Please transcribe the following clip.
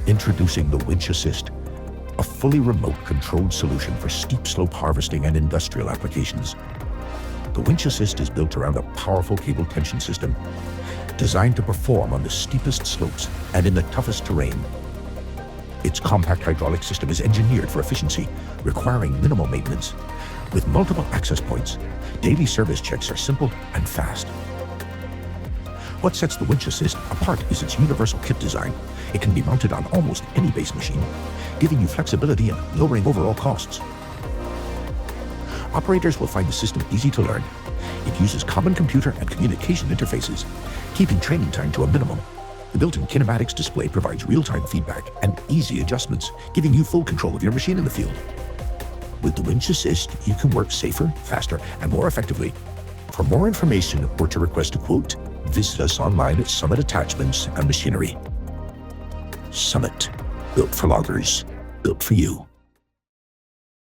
Introducing the Winch Assist, a fully remote controlled solution for steep slope harvesting and industrial applications. The Winch Assist is built around a powerful cable tension system designed to perform on the steepest slopes and in the toughest terrain. Its compact hydraulic system is engineered for efficiency, requiring minimal maintenance. With multiple access points, daily service checks are simple and fast. What sets the Winch Assist apart is its universal kit design. It can be mounted on almost any base machine, giving you flexibility and lowering overall costs. Operators will find the system easy to learn. It uses common computer and communication interfaces, keeping training time to a minimum. The built-in kinematics display provides real-time feedback and easy adjustments, giving you full control of your machine in the field. With the Winch Assist, you can work safer, faster, and more effectively. For more information or to request a quote, visit us online at Summit Attachments and Machinery. Summit, built for loggers, built for you.